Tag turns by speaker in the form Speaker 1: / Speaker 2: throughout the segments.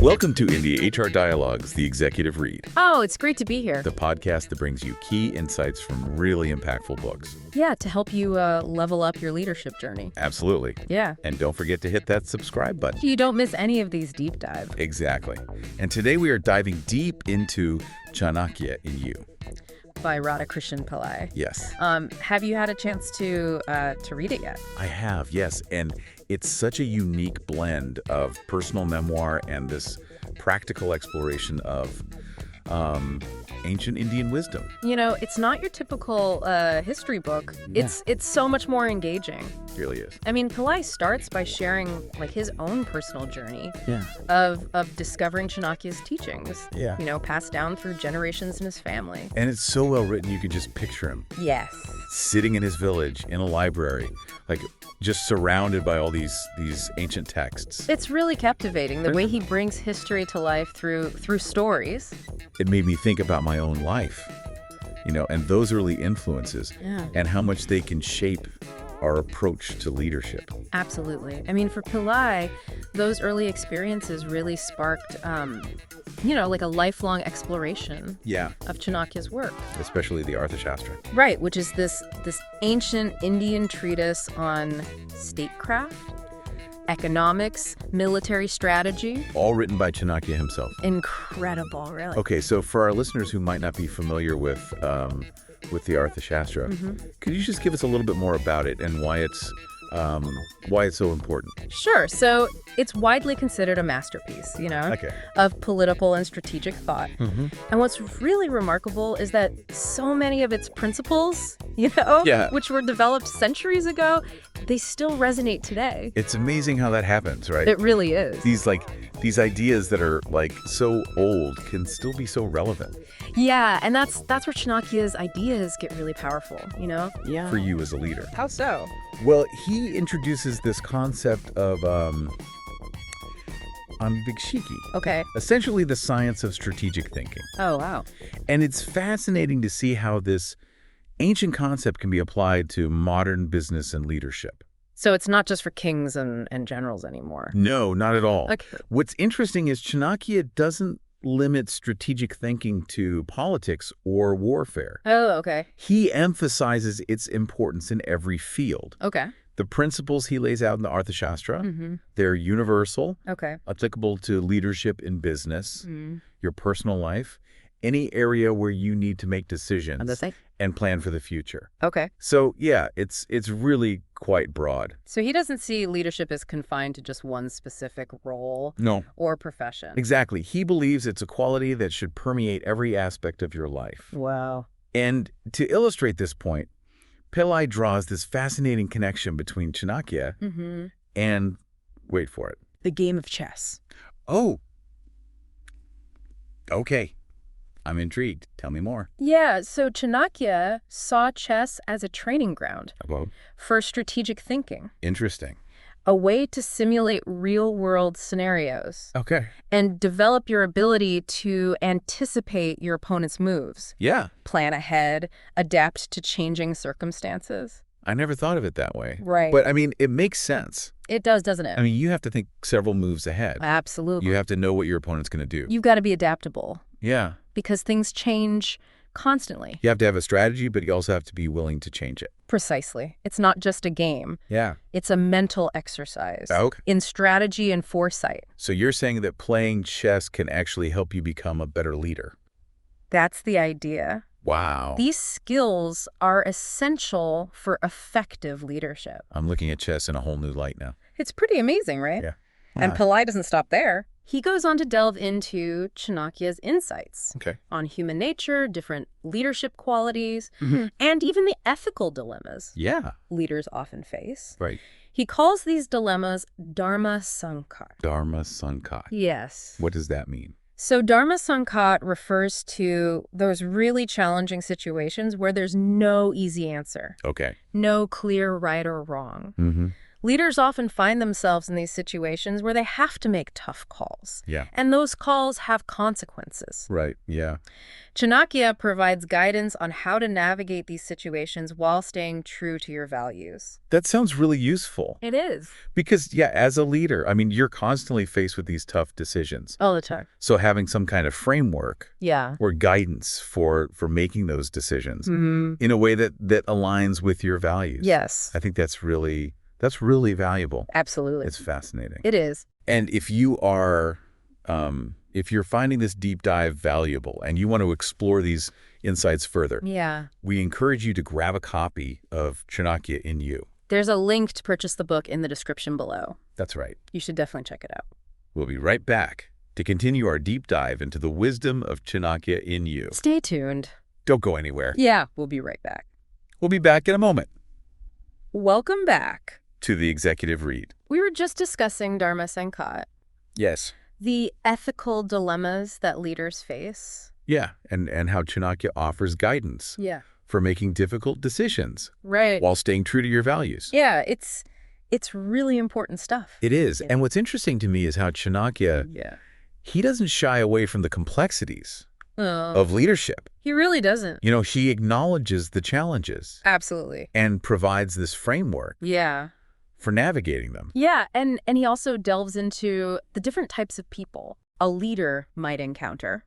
Speaker 1: Welcome to India HR Dialogues, the Executive Read,
Speaker 2: Oh, it's great to be here.
Speaker 1: the podcast that brings you key insights from really impactful books.
Speaker 2: Yeah, to help you level up your leadership journey.
Speaker 1: Absolutely.
Speaker 2: Yeah.
Speaker 1: And don't forget to hit that subscribe button.
Speaker 2: You don't miss any of these deep dives.
Speaker 1: Exactly. And today we are diving deep into Chanakya in You.
Speaker 2: By Radhakrishnan Pillai.
Speaker 1: Yes,
Speaker 2: Have you had a chance to read it yet?
Speaker 1: I have, yes. And it's such a unique blend of personal memoir and this practical exploration of ancient Indian wisdom.
Speaker 2: You know, it's not your typical history book.
Speaker 1: Yeah.
Speaker 2: It's so much more engaging.
Speaker 1: It really is.
Speaker 2: I mean, Pillai starts by sharing like his own personal journey
Speaker 1: Yeah.
Speaker 2: of discovering Chanakya's teachings.
Speaker 1: Yeah.
Speaker 2: You know, passed down through generations in his family.
Speaker 1: And it's so well written, you can just picture him
Speaker 2: Yes.
Speaker 1: sitting in his village in a library, like just surrounded by all these ancient texts.
Speaker 2: It's really captivating the way he brings history to life through stories.
Speaker 1: It made me think about my own life, and those early influences
Speaker 2: Yeah.
Speaker 1: and how much they can shape our approach to leadership.
Speaker 2: Absolutely. I mean, for Pillai, those early experiences really sparked, like a lifelong exploration
Speaker 1: Yeah,
Speaker 2: of Chanakya's work.
Speaker 1: especially the Arthashastra.
Speaker 2: Right, which is this ancient Indian treatise on statecraft, economics, military strategy.
Speaker 1: All written by Chanakya himself.
Speaker 2: Incredible, really.
Speaker 1: Okay, so for our listeners who might not be familiar with the Arthashastra, could you just give us a little bit more about it and why it's so important?
Speaker 2: Sure. So it's widely considered a masterpiece,
Speaker 1: Okay.
Speaker 2: of political and strategic thought. And what's really remarkable is that so many of its principles,
Speaker 1: Yeah.
Speaker 2: which were developed centuries ago, they still resonate today.
Speaker 1: It's amazing how that happens, right?
Speaker 2: It really is.
Speaker 1: These ideas that are like so old can still be so relevant
Speaker 2: Yeah, and that's where Chanakya's ideas get really powerful, Yeah.
Speaker 1: for you as a leader.
Speaker 2: How so?
Speaker 1: Well, he introduces this concept of Anvikshiki,
Speaker 2: Okay.
Speaker 1: essentially the science of strategic thinking.
Speaker 2: Oh, wow.
Speaker 1: And it's fascinating to see how this ancient concept can be applied to modern business and leadership.
Speaker 2: So it's not just for kings and generals anymore.
Speaker 1: No, not at all.
Speaker 2: Okay.
Speaker 1: What's interesting is Chanakya doesn't limit strategic thinking to politics or warfare.
Speaker 2: Oh, okay.
Speaker 1: He emphasizes its importance in every field.
Speaker 2: Okay.
Speaker 1: The principles he lays out in the Arthashastra,
Speaker 2: Mm-hmm.
Speaker 1: they're universal,
Speaker 2: Okay.
Speaker 1: applicable to leadership in business,
Speaker 2: Mm.
Speaker 1: your personal life, any area where you need to make decisions
Speaker 2: Understand.
Speaker 1: and plan for the future.
Speaker 2: Okay.
Speaker 1: So, yeah, it's really quite broad.
Speaker 2: So he doesn't see leadership as confined to just one specific role
Speaker 1: No.
Speaker 2: or profession.
Speaker 1: Exactly. He believes it's a quality that should permeate every aspect of your life.
Speaker 2: Wow.
Speaker 1: And to illustrate this point, Pillai draws this fascinating connection between Chanakya
Speaker 2: Mm-hmm.
Speaker 1: and, wait for it.
Speaker 2: The game of chess.
Speaker 1: Oh, okay. I'm intrigued. Tell me more.
Speaker 2: Yeah, so Chanakya saw chess as a training ground
Speaker 1: Well,
Speaker 2: for strategic thinking,
Speaker 1: interesting.
Speaker 2: a way to simulate real-world scenarios
Speaker 1: Okay.
Speaker 2: and develop your ability to anticipate your opponent's moves,
Speaker 1: Yeah.
Speaker 2: plan ahead, adapt to changing circumstances.
Speaker 1: I never thought of it that way.
Speaker 2: Right.
Speaker 1: But, I mean, it makes sense.
Speaker 2: It does, doesn't it?
Speaker 1: I mean, you have to think several moves ahead.
Speaker 2: Absolutely.
Speaker 1: You have to know what your opponent's going to do.
Speaker 2: You've got to be adaptable
Speaker 1: Yeah.
Speaker 2: because things change constantly.
Speaker 1: You have to have a strategy, but you also have to be willing to change it.
Speaker 2: Precisely. It's not just a game.
Speaker 1: Yeah.
Speaker 2: It's a mental exercise
Speaker 1: Okay.
Speaker 2: in strategy and foresight.
Speaker 1: So you're saying that playing chess can actually help you become a better leader.
Speaker 2: That's the idea.
Speaker 1: Wow.
Speaker 2: These skills are essential for effective leadership.
Speaker 1: I'm looking at chess in a whole new light now.
Speaker 2: It's pretty amazing, right?
Speaker 1: Yeah.
Speaker 2: And
Speaker 1: Ah.
Speaker 2: Pillai doesn't stop there. He goes on to delve into Chanakya's insights
Speaker 1: Okay.
Speaker 2: on human nature, different leadership qualities,
Speaker 1: Mhm.
Speaker 2: and even the ethical dilemmas
Speaker 1: Yeah.
Speaker 2: leaders often face.
Speaker 1: Right.
Speaker 2: He calls these dilemmas Dharma Sankat.
Speaker 1: Dharma Sankat.
Speaker 2: Yes.
Speaker 1: What does that mean?
Speaker 2: So Dharma Sankat refers to those really challenging situations where there's no easy answer,
Speaker 1: Okay.
Speaker 2: no clear right or wrong.
Speaker 1: Mm-hmm.
Speaker 2: Leaders often find themselves in these situations where they have to make tough calls.
Speaker 1: Yeah.
Speaker 2: And those calls have consequences.
Speaker 1: Right. Yeah.
Speaker 2: Chanakya provides guidance on how to navigate these situations while staying true to your values.
Speaker 1: That sounds really useful.
Speaker 2: It is.
Speaker 1: Because, yeah, as a leader, I mean, you're constantly faced with these tough decisions.
Speaker 2: All the time.
Speaker 1: So having some kind of framework
Speaker 2: Yeah.
Speaker 1: or guidance for making those decisions
Speaker 2: Mm-hmm.
Speaker 1: in a way that aligns with your values.
Speaker 2: Yes.
Speaker 1: I think that's really valuable.
Speaker 2: Absolutely.
Speaker 1: It's fascinating.
Speaker 2: It is.
Speaker 1: And if you are, if you're finding this deep dive valuable and you want to explore these insights further,
Speaker 2: Yeah.
Speaker 1: we encourage you to grab a copy of Chanakya in You.
Speaker 2: There's a link to purchase the book in the description below.
Speaker 1: That's right.
Speaker 2: You should definitely check it out.
Speaker 1: We'll be right back to continue our deep dive into the wisdom of Chanakya in You.
Speaker 2: Stay tuned.
Speaker 1: Don't go anywhere.
Speaker 2: Yeah, we'll be right back.
Speaker 1: We'll be back in a moment
Speaker 2: Welcome back.
Speaker 1: to the Executive Read.
Speaker 2: We were just discussing Dharma Sankat,
Speaker 1: Yes.
Speaker 2: the ethical dilemmas that leaders face.
Speaker 1: Yeah, and how Chanakya offers guidance
Speaker 2: Yeah.
Speaker 1: for making difficult decisions
Speaker 2: Right.
Speaker 1: while staying true to your values.
Speaker 2: Yeah, it's really important stuff.
Speaker 1: It is. And what's interesting to me is how Chanakya,
Speaker 2: Yeah.
Speaker 1: he doesn't shy away from the complexities
Speaker 2: Oh,
Speaker 1: of leadership.
Speaker 2: he really doesn't.
Speaker 1: You know, he acknowledges the challenges
Speaker 2: Absolutely.
Speaker 1: and provides this framework
Speaker 2: Yeah.
Speaker 1: for navigating them.
Speaker 2: Yeah, and he also delves into the different types of people a leader might encounter.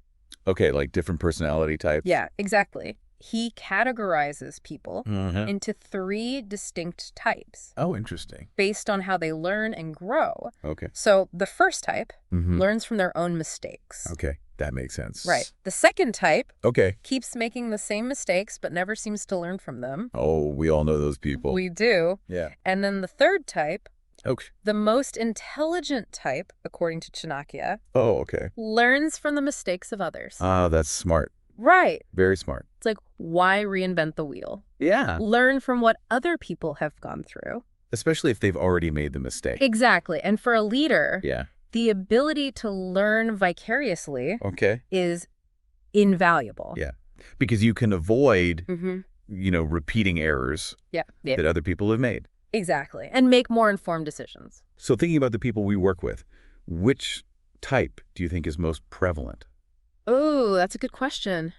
Speaker 1: Okay, like different personality types.
Speaker 2: Yeah, exactly. He categorizes people
Speaker 1: Mhm.
Speaker 2: into 3 distinct types
Speaker 1: Oh, interesting.
Speaker 2: based on how they learn and grow.
Speaker 1: Okay.
Speaker 2: So the first type
Speaker 1: Mhm.
Speaker 2: learns from their own mistakes.
Speaker 1: Okay, that makes sense.
Speaker 2: Right. The second type
Speaker 1: Okay.
Speaker 2: keeps making the same mistakes but never seems to learn from them.
Speaker 1: Oh, we all know those people.
Speaker 2: We do.
Speaker 1: Yeah.
Speaker 2: And then the third type,
Speaker 1: Okay.
Speaker 2: the most intelligent type, according to Chanakya,
Speaker 1: Oh, okay.
Speaker 2: learns from the mistakes of others.
Speaker 1: Ah, that's smart.
Speaker 2: Right.
Speaker 1: Very smart.
Speaker 2: It's like, why reinvent the wheel?
Speaker 1: Yeah.
Speaker 2: Learn from what other people have gone through.
Speaker 1: Especially if they've already made the mistake.
Speaker 2: Exactly. And for a leader,
Speaker 1: Yeah.
Speaker 2: the ability to learn vicariously
Speaker 1: Okay.
Speaker 2: is invaluable.
Speaker 1: Yeah. Because you can avoid,
Speaker 2: Mm-hmm.
Speaker 1: repeating errors
Speaker 2: Yeah.
Speaker 1: that other people have made.
Speaker 2: Exactly. And make more informed decisions.
Speaker 1: So thinking about the people we work with, which type do you think is most prevalent?
Speaker 2: Oh, that's a good question.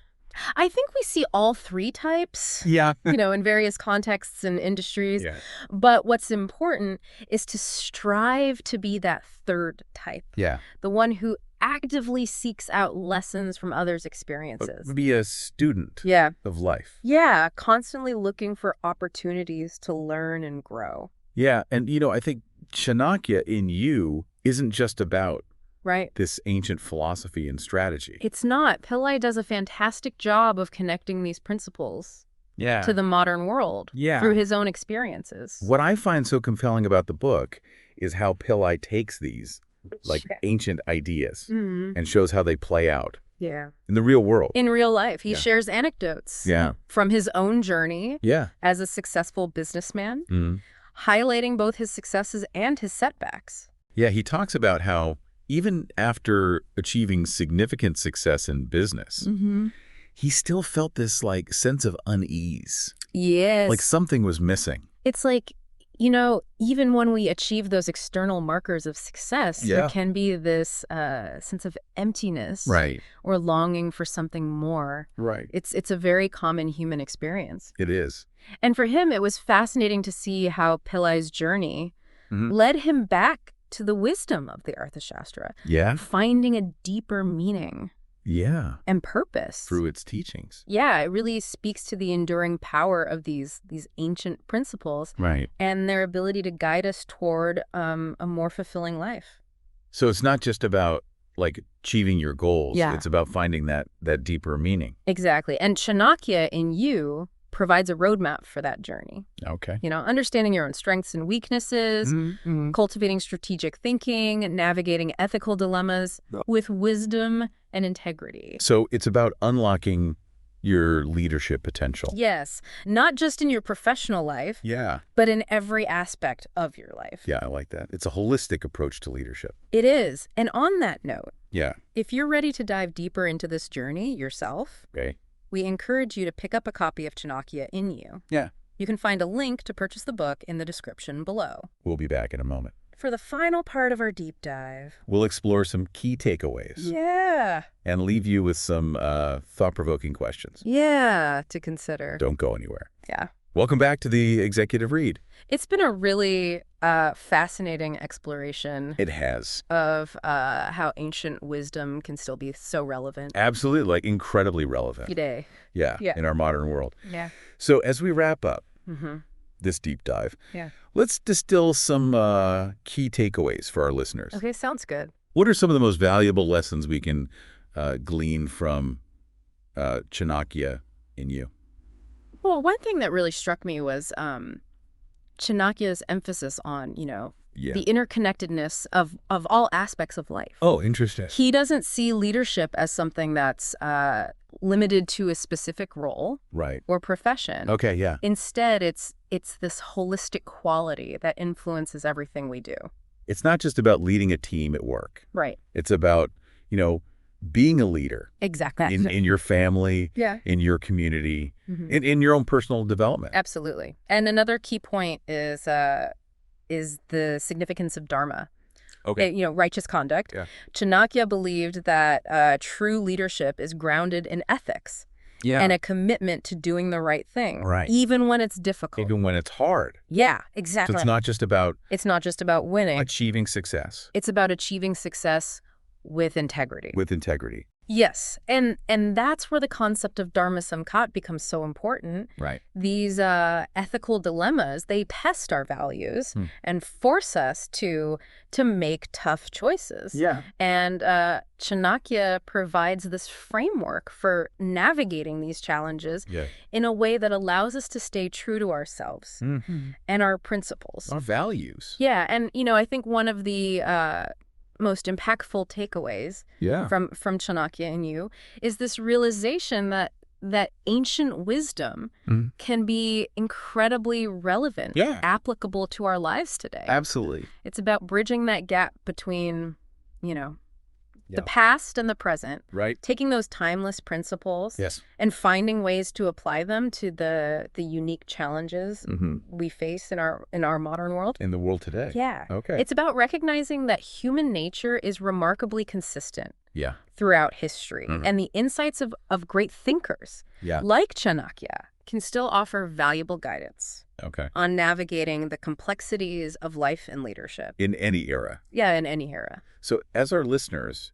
Speaker 2: I think we see all 3 types,
Speaker 1: Yeah.
Speaker 2: in various contexts and industries.
Speaker 1: Yeah.
Speaker 2: But what's important is to strive to be that third type,
Speaker 1: Yeah.
Speaker 2: the one who actively seeks out lessons from others' experiences.
Speaker 1: Be a student
Speaker 2: Yeah.
Speaker 1: of life.
Speaker 2: Yeah, constantly looking for opportunities to learn and grow.
Speaker 1: Yeah. And, I think Chanakya in You isn't just about
Speaker 2: Right.
Speaker 1: this ancient philosophy and strategy.
Speaker 2: It's not. Pillai does a fantastic job of connecting these principles
Speaker 1: Yeah.
Speaker 2: to the modern world
Speaker 1: Yeah.
Speaker 2: through his own experiences.
Speaker 1: What I find so compelling about the book is how Pillai takes these, like,
Speaker 2: Yeah.
Speaker 1: ancient ideas
Speaker 2: Mhm.
Speaker 1: and shows how they play out
Speaker 2: Yeah.
Speaker 1: in the real world.
Speaker 2: In real life, he
Speaker 1: Yeah.
Speaker 2: shares anecdotes
Speaker 1: Yeah.
Speaker 2: from his own journey
Speaker 1: Yeah.
Speaker 2: as a successful businessman,
Speaker 1: Mhm.
Speaker 2: highlighting both his successes and his setbacks.
Speaker 1: Yeah, he talks about how even after achieving significant success in business,
Speaker 2: Mm-hmm.
Speaker 1: he still felt this, like, sense of unease.
Speaker 2: Yes.
Speaker 1: Like something was missing.
Speaker 2: It's like, even when we achieve those external markers of success,
Speaker 1: Yeah.
Speaker 2: there can be this sense of emptiness
Speaker 1: Right.
Speaker 2: or longing for something more.
Speaker 1: Right.
Speaker 2: It's a very common human experience.
Speaker 1: It is.
Speaker 2: And for him, it was fascinating to see how Pillai's journey
Speaker 1: Mhm.
Speaker 2: led him back to the wisdom of the Arthashastra,
Speaker 1: Yeah.
Speaker 2: finding a deeper meaning
Speaker 1: Yeah.
Speaker 2: and purpose.
Speaker 1: Through its teachings.
Speaker 2: Yeah, it really speaks to the enduring power of these ancient principles
Speaker 1: Right.
Speaker 2: and their ability to guide us toward a more fulfilling life.
Speaker 1: So it's not just about, like, achieving your goals.
Speaker 2: Yeah.
Speaker 1: It's about finding that deeper meaning.
Speaker 2: Exactly. And Chanakya in You provides a roadmap for that journey.
Speaker 1: Okay.
Speaker 2: Understanding your own strengths and weaknesses,
Speaker 1: Mm-hmm.
Speaker 2: cultivating strategic thinking, navigating ethical dilemmas with wisdom and integrity.
Speaker 1: So it's about unlocking your leadership potential.
Speaker 2: Yes, not just in your professional life,
Speaker 1: Yeah.
Speaker 2: but in every aspect of your life.
Speaker 1: Yeah, I like that. It's a holistic approach to leadership.
Speaker 2: It is. And on that note,
Speaker 1: Yeah.
Speaker 2: if you're ready to dive deeper into this journey yourself,
Speaker 1: Okay.
Speaker 2: we encourage you to pick up a copy of Chanakya in You.
Speaker 1: Yeah.
Speaker 2: You can find a link to purchase the book in the description below.
Speaker 1: We'll be back in a moment.
Speaker 2: For the final part of our deep dive.
Speaker 1: We'll explore some key takeaways.
Speaker 2: Yeah.
Speaker 1: And leave you with some thought-provoking questions.
Speaker 2: Yeah, to consider.
Speaker 1: Don't go anywhere.
Speaker 2: Yeah.
Speaker 1: Welcome back to the Executive Read.
Speaker 2: It's been a really fascinating exploration.
Speaker 1: It has.
Speaker 2: Of how ancient wisdom can still be so relevant.
Speaker 1: Absolutely, like incredibly relevant.
Speaker 2: Today.
Speaker 1: Yeah, in our modern world.
Speaker 2: Yeah.
Speaker 1: So as we wrap up this deep dive, let's distill some key takeaways for our listeners.
Speaker 2: Okay, sounds good.
Speaker 1: What are some of the most valuable lessons we can glean from Chanakya in you?
Speaker 2: Well, one thing that really struck me was Chanakya's emphasis on, the interconnectedness of all aspects of life.
Speaker 1: Oh, interesting.
Speaker 2: He doesn't see leadership as something that's limited to a specific role or profession.
Speaker 1: Okay, yeah.
Speaker 2: Instead, it's this holistic quality that influences everything we do.
Speaker 1: It's not just about leading a team at work.
Speaker 2: Right.
Speaker 1: It's about, being a leader.
Speaker 2: Exactly.
Speaker 1: In your family, in your community, in your own personal development.
Speaker 2: Absolutely. And another key point is the significance of dharma.
Speaker 1: Okay.
Speaker 2: Righteous conduct.
Speaker 1: Yeah.
Speaker 2: Chanakya believed that true leadership is grounded in ethics and a commitment to doing the right thing, even when it's difficult.
Speaker 1: Even when it's hard.
Speaker 2: Yeah, exactly.
Speaker 1: So it's not just about
Speaker 2: winning.
Speaker 1: Achieving success.
Speaker 2: It's about achieving success with integrity.
Speaker 1: With integrity.
Speaker 2: Yes, and that's where the concept of dharma samkat becomes so important.
Speaker 1: Right.
Speaker 2: These ethical dilemmas, they test our values and force us to make tough choices. Yeah. And Chanakya provides this framework for navigating these challenges in a way that allows us to stay true to ourselves and our principles.
Speaker 1: Our values.
Speaker 2: Yeah, and I think one of the most impactful takeaways from Chanakya and you is this realization that ancient wisdom can be incredibly relevant, applicable to our lives today.
Speaker 1: Absolutely.
Speaker 2: It's about bridging that gap between, the past and the present, taking those timeless principles and finding ways to apply them to the unique challenges we face in our modern world.
Speaker 1: In the world today.
Speaker 2: Yeah.
Speaker 1: Okay.
Speaker 2: It's about recognizing that human nature is remarkably consistent throughout history. And the insights of great thinkers like Chanakya can still offer valuable guidance on navigating the complexities of life and leadership.
Speaker 1: In any era.
Speaker 2: Yeah, in any era.
Speaker 1: So as our listeners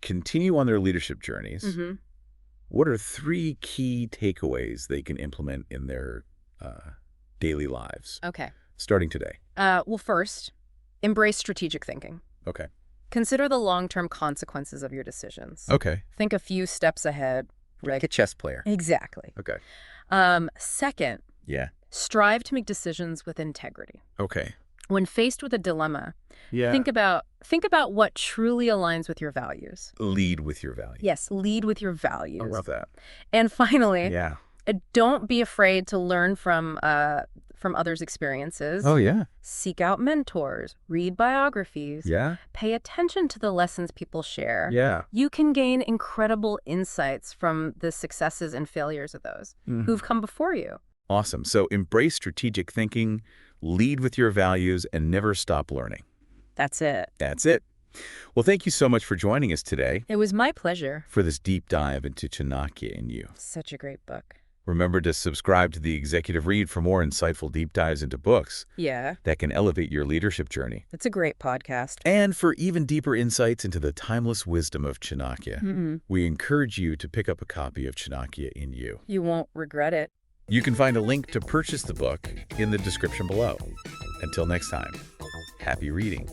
Speaker 1: continue on their leadership journeys, what are 3 key takeaways they can implement in their daily lives?
Speaker 2: Okay.
Speaker 1: Starting today.
Speaker 2: Well, first, embrace strategic thinking.
Speaker 1: Okay.
Speaker 2: Consider the long-term consequences of your decisions.
Speaker 1: Okay.
Speaker 2: Think a few steps ahead.
Speaker 1: Like a chess player.
Speaker 2: Exactly.
Speaker 1: Okay.
Speaker 2: Second,
Speaker 1: Yeah.
Speaker 2: strive to make decisions with integrity.
Speaker 1: Okay.
Speaker 2: When faced with a dilemma,
Speaker 1: Yeah.
Speaker 2: think about what truly aligns with your values.
Speaker 1: Lead with your values.
Speaker 2: Yes, lead with your values.
Speaker 1: I love that.
Speaker 2: And finally,
Speaker 1: Yeah.
Speaker 2: Don't be afraid to learn from others' experiences.
Speaker 1: Oh, yeah.
Speaker 2: Seek out mentors, read biographies.
Speaker 1: Yeah.
Speaker 2: Pay attention to the lessons people share.
Speaker 1: Yeah.
Speaker 2: You can gain incredible insights from the successes and failures of those who've come before you.
Speaker 1: Awesome. So embrace strategic thinking, lead with your values, and never stop learning.
Speaker 2: That's it.
Speaker 1: That's it. Well, thank you so much for joining us today
Speaker 2: It was my pleasure.
Speaker 1: for this deep dive into Chanakya and you.
Speaker 2: Such a great book.
Speaker 1: Remember to subscribe to the Executive Read for more insightful deep dives into books
Speaker 2: Yeah,
Speaker 1: that can elevate your leadership journey.
Speaker 2: it's a great podcast.
Speaker 1: And for even deeper insights into the timeless wisdom of Chanakya, we encourage you to pick up a copy of Chanakya in You.
Speaker 2: You won't regret it.
Speaker 1: You can find a link to purchase the book in the description below. Until next time, happy reading.